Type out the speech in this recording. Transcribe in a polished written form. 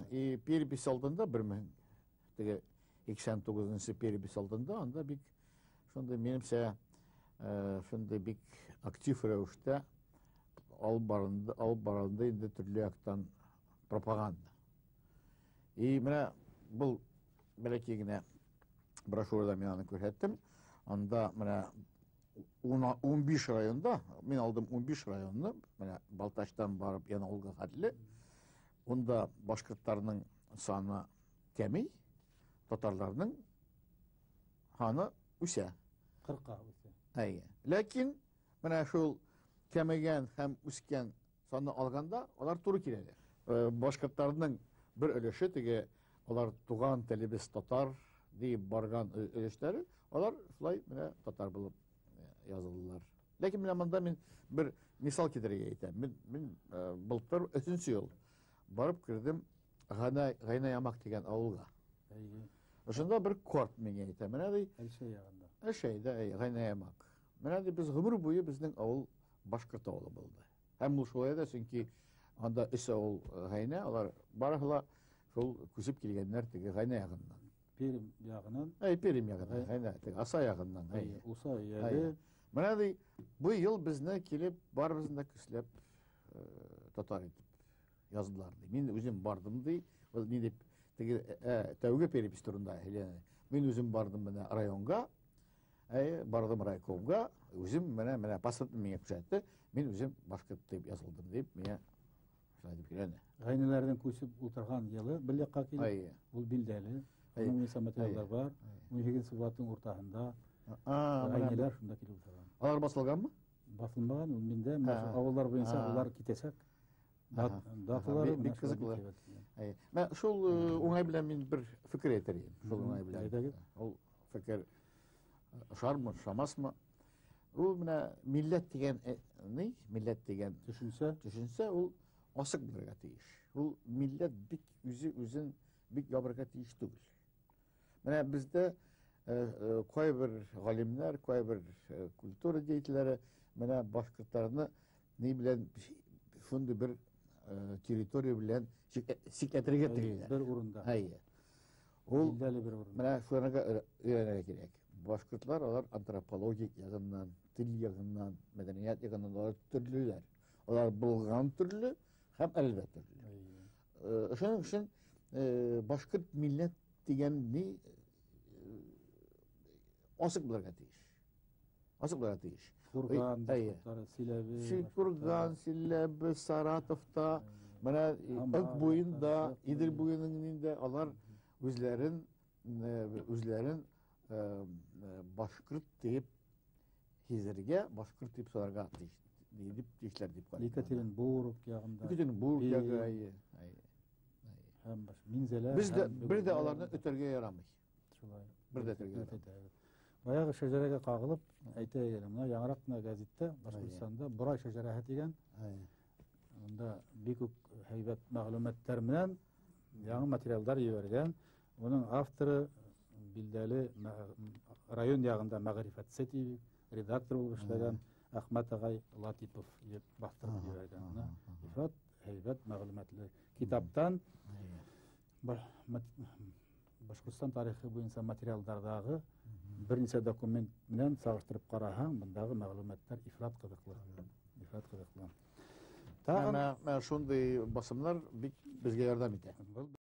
перепис алдында 1989 перепис алдында анда бик шундай менимчә шундай бик актив рәвештә алып барылды инде төрле яктан пропаганда. И менә бұл бәләкәй генә брошюрада мен аны күрһәттем. Анда менә 15 районда, мен алдым 15 районны, менә Балтачтан барып Янауылга хәтле. Онда башкортларның саны кәмей, татарларның саны үсә. 40-ка үсә. Ләкин менә шул кәмегән һәм үскән саны алганда, алар туры киләләр. Башкортларның bir өлеше теге, алар туган телебез татар дип барган өлешләре, алар шулай менә татар булып язылдылар. Ләкин менә монда мин бер мисал китерергә әйтәм. Мин былтыр 3нче ел барып кирдем Гайнаямак дигән авылга. Ошонда бер корт миңа әйтә. Менә ди Әлшәй ягында. Әлшәйдә Гайнаямак. Менә ди без гомер буе безнең авыл башкорт авылы булды. Һәм ул шулай да, чөнки анда өч авыл Гайна, алар барыгы шул күсеп килгәннәр теге Гайна ягыннан. Перим ягынан. Перим ягыннан, Гайна теге Аса ягыннан. Уса ягы. Менә ди бу ел безне килеп барыбызны көсләп татар итеп яздылар ди. Мин үзем бардым ди. Ул ни дип теге тәүге перепис турында әйләнә. Мин үзем бардым менә районга. Бардым райкомга. Үзем менә паспортны миңа күрсәтте. Мин үзем башкорт дип язылдым дип миңа шулай дип әйләнә. Гайнеләрдән күсеп утырган елы бер якка килеп, ул билдәле. Аның материаллар бар. 18 Субботның уртаһында Гайнеләр шунда килеп утырган. Алар басылганмы? Басылмаган, ул миндә авыллар буенча улар китәсәк. Даталары бик кызыклы. Мен шул уңай белән мин бер фикер әйтәрмен. Шул уңай белән. Ул фикер шармы, шамасмы? Ул менә милләт дигән ни? Милләт дигән төшенсә, ул асык булырга тиеш. Ул милләт бик үзен бик ябырга тиеш түгел. Менә бездә кайбер галимнәр, кайбер культура деятельләре менә башкортларны ни белән шундый бер территория белән сикләтергә телиләр. Бер урында. Ул билдәле бер урында. Менә шуңарга өйрәнергә кирәк. Башкортлар алар антропологик ягыннан, тел ягыннан, мәдәният ягыннан алар төрлеләр. Алар булган төрле һәм әлбәттә төрле. Шуның өчен башкорт милләт дигән ни асык булырга тиеш. Асык булырга тиеш. Курган, Силәбе, Курган, Силәбе, Саратовта, менә Ык буенда, Идел буенында алар үзләрен башкорт дип хизергә, башкорт дип сорарга тиешләр дип карыйлар. Екатеринбург ягында. Екатеринбург ягы. Һәм баш минзәләр. Бер дә аларны өтәргә ярамый. Шулай. Бер дә өтәргә ярамый. Баягы шәҗәрәгә кагылып, әйтәйем, менә яңарак кына газетта Башкортстанда Борай шәҗәрәһе дигән. Анда бик үк һәйбәт мәгълүматлар белән яңа материаллар җибәргән. Уның авторы билдәле район ягында мәгърифәт сәти редактор булып эшләгән Әхмәт агай Латипов дип бастырып җибәргән. Ифрат һәйбәт мәгълүматлы китаптан Башкортстан тарихы буенча материаллардагы берничә документ белән сагыштырып караһаң, мондагы мәгълүматлар ифрат кызыклы. Тагын шундый басымнар бик безгә ярдәм итә.